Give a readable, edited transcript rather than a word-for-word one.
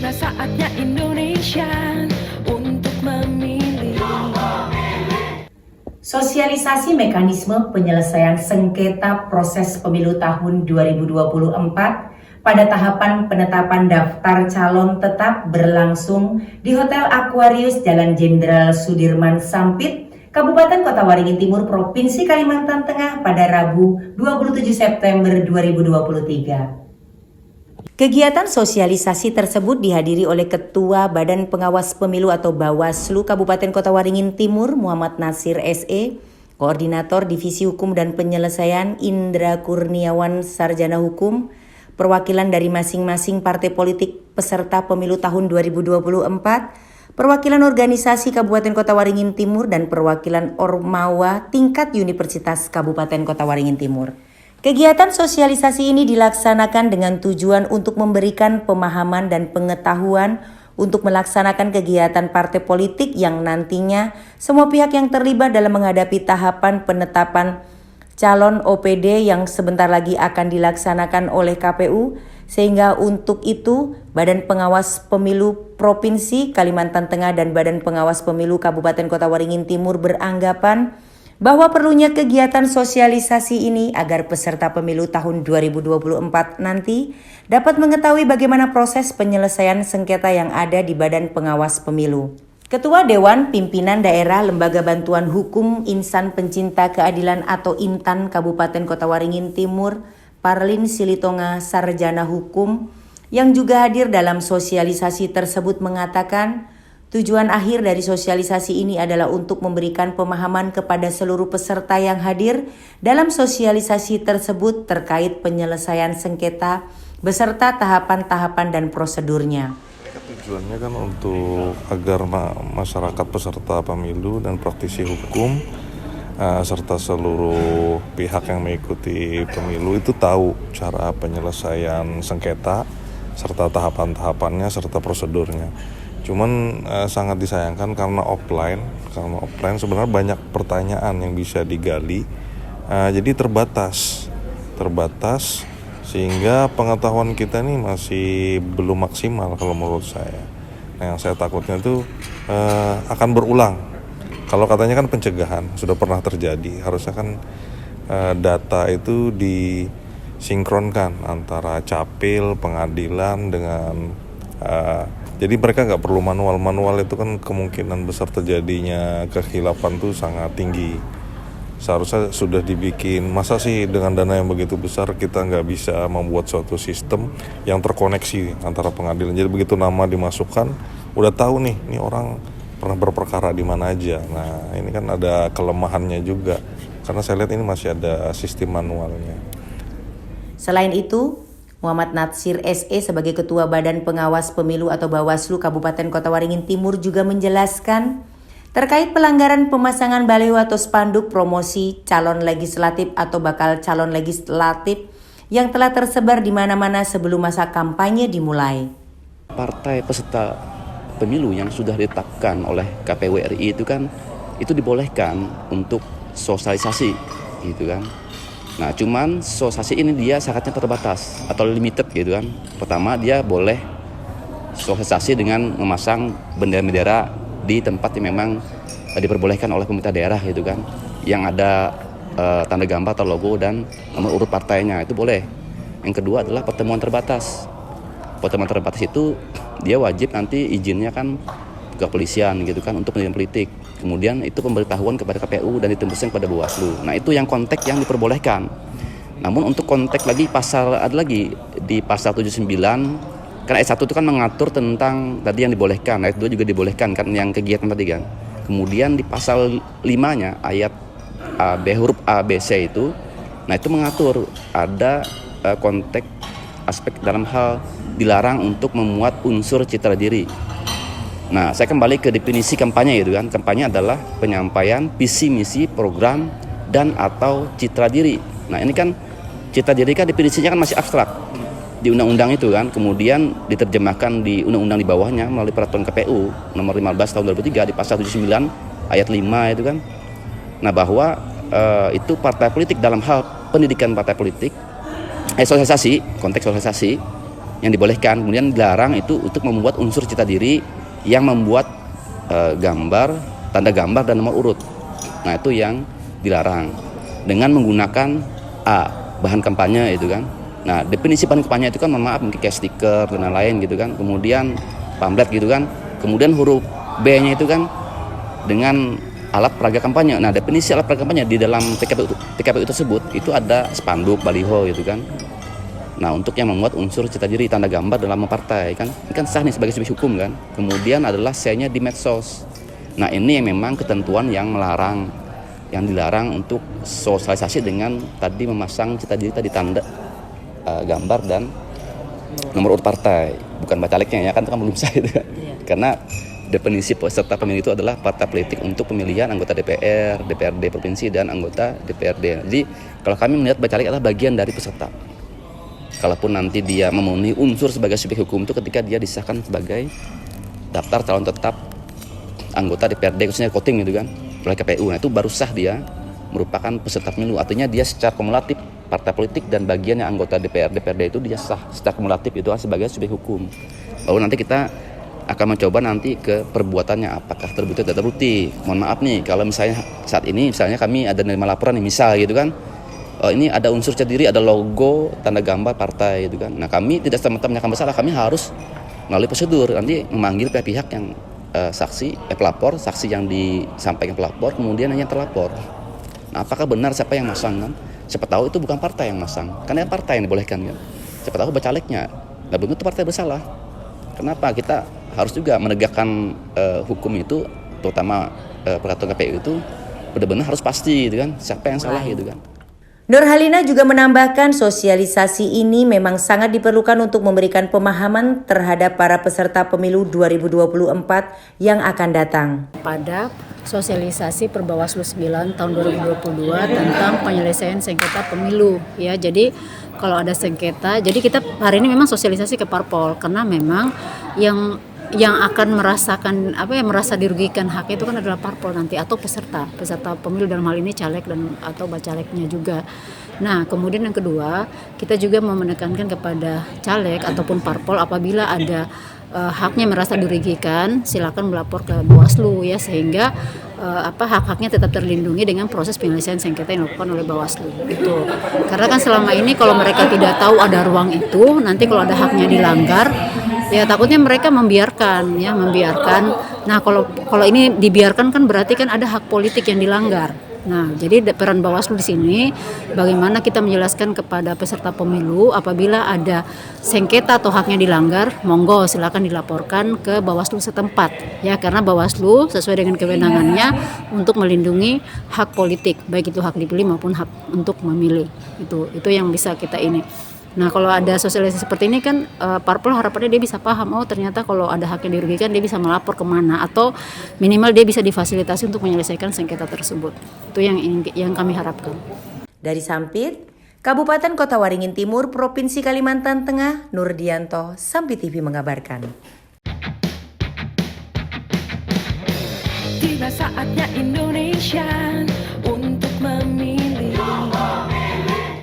Sudah saatnya Indonesia untuk memilih. Sosialisasi mekanisme penyelesaian sengketa proses pemilu tahun 2024 pada tahapan penetapan daftar calon tetap berlangsung di Hotel Aquarius Jalan Jenderal Sudirman Sampit, Kabupaten Kota Waringin Timur, Provinsi Kalimantan Tengah pada Rabu 27 September 2023. Kegiatan sosialisasi tersebut dihadiri oleh Ketua Badan Pengawas Pemilu atau Bawaslu Kabupaten Kota Waringin Timur Muhammad Natsir SE, Koordinator Divisi Hukum dan Penyelesaian Indra Kurniawan Sarjana Hukum, perwakilan dari masing-masing partai politik peserta pemilu tahun 2024, perwakilan organisasi Kabupaten Kota Waringin Timur, dan perwakilan Ormawa tingkat Universitas Kabupaten Kota Waringin Timur. Kegiatan sosialisasi ini dilaksanakan dengan tujuan untuk memberikan pemahaman dan pengetahuan untuk melaksanakan kegiatan partai politik yang nantinya semua pihak yang terlibat dalam menghadapi tahapan penetapan calon OPD yang sebentar lagi akan dilaksanakan oleh KPU, sehingga untuk itu Badan Pengawas Pemilu Provinsi Kalimantan Tengah dan Badan Pengawas Pemilu Kabupaten Kota Waringin Timur beranggapan bahwa perlunya kegiatan sosialisasi ini agar peserta pemilu tahun 2024 nanti dapat mengetahui bagaimana proses penyelesaian sengketa yang ada di Badan Pengawas Pemilu. Ketua Dewan Pimpinan Daerah Lembaga Bantuan Hukum Insan Pencinta Keadilan atau INTAN Kabupaten Kota Waringin Timur, Parlin Silitonga Sarjana Hukum, yang juga hadir dalam sosialisasi tersebut mengatakan, tujuan akhir dari sosialisasi ini adalah untuk memberikan pemahaman kepada seluruh peserta yang hadir dalam sosialisasi tersebut terkait penyelesaian sengketa beserta tahapan-tahapan dan prosedurnya. Tujuannya kan untuk agar masyarakat peserta pemilu dan praktisi hukum serta seluruh pihak yang mengikuti pemilu itu tahu cara penyelesaian sengketa serta tahapan-tahapannya serta prosedurnya. Cuman sangat disayangkan karena offline sebenarnya banyak pertanyaan yang bisa digali, jadi terbatas sehingga pengetahuan kita ini masih belum maksimal kalau menurut saya. Nah, yang saya takutnya itu akan berulang. Kalau katanya kan pencegahan sudah pernah terjadi, harusnya kan data itu disinkronkan antara capil, pengadilan dengan jadi mereka nggak perlu manual itu kan kemungkinan besar terjadinya kekhilafan tuh sangat tinggi. Seharusnya sudah dibikin, masa sih dengan dana yang begitu besar kita nggak bisa membuat suatu sistem yang terkoneksi antara pengadilan. Jadi begitu nama dimasukkan, udah tahu nih, ini orang pernah berperkara di mana aja. Nah ini kan ada kelemahannya juga, karena saya lihat ini masih ada sistem manualnya. Selain itu, Muhammad Natsir SE sebagai Ketua Badan Pengawas Pemilu atau Bawaslu Kabupaten Kota Waringin Timur juga menjelaskan terkait pelanggaran pemasangan baliho atau spanduk promosi calon legislatif atau bakal calon legislatif yang telah tersebar di mana-mana sebelum masa kampanye dimulai. Partai peserta pemilu yang sudah ditetapkan oleh KPU RI itu dibolehkan untuk sosialisasi gitu kan. Nah, cuman sosialisasi ini dia syaratnya terbatas atau limited gitu kan. Pertama, dia boleh sosialisasi dengan memasang bendera-bendera di tempat yang memang diperbolehkan oleh pemerintah daerah gitu kan. Yang ada tanda gambar atau logo dan nomor urut partainya, itu boleh. Yang kedua adalah pertemuan terbatas. Pertemuan terbatas itu dia wajib nanti izinnya kan ke kepolisian gitu kan untuk pendidikan politik. Kemudian itu pemberitahuan kepada KPU dan ditembuskan kepada Bawaslu. Nah, itu yang konteks yang diperbolehkan. Namun untuk konteks lagi ada lagi di pasal 79, karena ayat 1 itu kan mengatur tentang tadi yang dibolehkan, ayat 2 juga dibolehkan kan yang kegiatan tadi kan. Kemudian di pasal 5-nya ayat huruf A, B, C itu, nah itu mengatur ada konteks aspek dalam hal dilarang untuk memuat unsur citra diri. Nah, saya kembali ke definisi kampanye gitu kan. Kampanye adalah penyampaian visi misi, program dan atau citra diri. Nah, ini kan citra diri kan definisinya kan masih abstrak di undang-undang itu kan. Kemudian diterjemahkan di undang-undang di bawahnya melalui peraturan KPU nomor 15 tahun 2003 di pasal 79 ayat 5 itu kan. Nah, bahwa itu partai politik dalam hal pendidikan partai politik sosialisasi, konteks sosialisasi yang dibolehkan, kemudian dilarang itu untuk membuat unsur citra diri yang membuat gambar, tanda gambar dan nomor urut. Nah, itu yang dilarang dengan menggunakan bahan kampanye itu kan. Nah, definisi bahan kampanye itu kan mohon maaf mungkin kayak stiker dan lain-lain gitu kan. Kemudian pamflet gitu kan. Kemudian huruf B-nya itu kan dengan alat peraga kampanye. Nah, definisi alat peraga kampanye di dalam PKPU tersebut itu ada spanduk, baliho gitu kan. Nah, untuk yang membuat unsur citra diri tanda gambar dalam partai kan, ini kan sah nih sebagai subjek hukum kan. Kemudian adalah share-nya di medsos. Nah, ini yang memang ketentuan yang melarang, yang dilarang untuk sosialisasi dengan tadi memasang citra diri tadi tanda gambar dan nomor urut partai, bukan bacaleknya ya kan, itu kan belum sah itu kan. Karena definisi peserta pemilu itu adalah partai politik untuk pemilihan anggota DPR, DPRD provinsi dan anggota DPRD. Jadi kalau kami melihat bacalek adalah bagian dari peserta. Kalaupun nanti dia memenuhi unsur sebagai subjek hukum itu ketika dia disahkan sebagai daftar calon tetap anggota DPRD khususnya voting gitu kan oleh KPU. Nah, itu baru sah dia merupakan peserta pemilu. Artinya dia secara kumulatif partai politik dan bagian yang anggota DPRD itu dia sah secara kumulatif itu sebagai subjek hukum. Lalu nanti kita akan mencoba nanti ke perbuatannya apakah terbukti atau tidak terbukti. Mohon maaf nih kalau misalnya saat ini misalnya kami ada menerima laporan nih misal gitu kan. Ini ada unsur citra diri, ada logo, tanda gambar partai gitu kan. Nah, kami tidak semata menyatakan bersalah, kami harus melalui prosedur nanti memanggil pihak yang saksi, pelapor, saksi yang disampaikan pelapor, kemudian yang terlapor. Nah, apakah benar siapa yang masang kan? Siapa tahu itu bukan partai yang masang, karena partai yang dibolehkan kan. Siapa tahu bacaleknya, nah belum tentu partai bersalah. Kenapa kita harus juga menegakkan hukum itu, terutama peraturan KPU itu benar-benar harus pasti gitu kan, siapa yang salah gitu kan. Nurhalina juga menambahkan sosialisasi ini memang sangat diperlukan untuk memberikan pemahaman terhadap para peserta pemilu 2024 yang akan datang. Pada sosialisasi Perbawaslu 9 tahun 2022 tentang penyelesaian sengketa pemilu ya. Jadi kalau ada sengketa, jadi kita hari ini memang sosialisasi ke parpol karena memang yang akan merasakan merasa dirugikan hak itu kan adalah parpol nanti atau peserta pemilu dalam hal ini caleg dan atau bacaleknya juga. Nah, kemudian yang kedua, kita juga mau menekankan kepada caleg ataupun parpol apabila ada haknya merasa dirugikan, silakan melapor ke Bawaslu ya sehingga hak-haknya tetap terlindungi dengan proses penyelesaian sengketa yang dilakukan oleh Bawaslu itu. Karena kan selama ini kalau mereka tidak tahu ada ruang itu, nanti kalau ada haknya dilanggar ya takutnya mereka membiarkan. Nah, kalau ini dibiarkan kan berarti kan ada hak politik yang dilanggar. Nah, jadi peran Bawaslu di sini bagaimana kita menjelaskan kepada peserta pemilu apabila ada sengketa atau haknya dilanggar, monggo silakan dilaporkan ke Bawaslu setempat ya karena Bawaslu sesuai dengan kewenangannya untuk melindungi hak politik baik itu hak dipilih maupun hak untuk memilih. Itu yang bisa kita ini. Nah, kalau ada sosialisasi seperti ini kan parpol harapannya dia bisa paham, oh ternyata kalau ada hak yang dirugikan dia bisa melapor kemana atau minimal dia bisa difasilitasi untuk menyelesaikan sengketa tersebut. Itu yang kami harapkan. Dari Sampit, Kabupaten Kota Waringin Timur, Provinsi Kalimantan Tengah, Nurdianto, Sampit TV mengabarkan. Tiba saatnya Indonesia untuk memilih.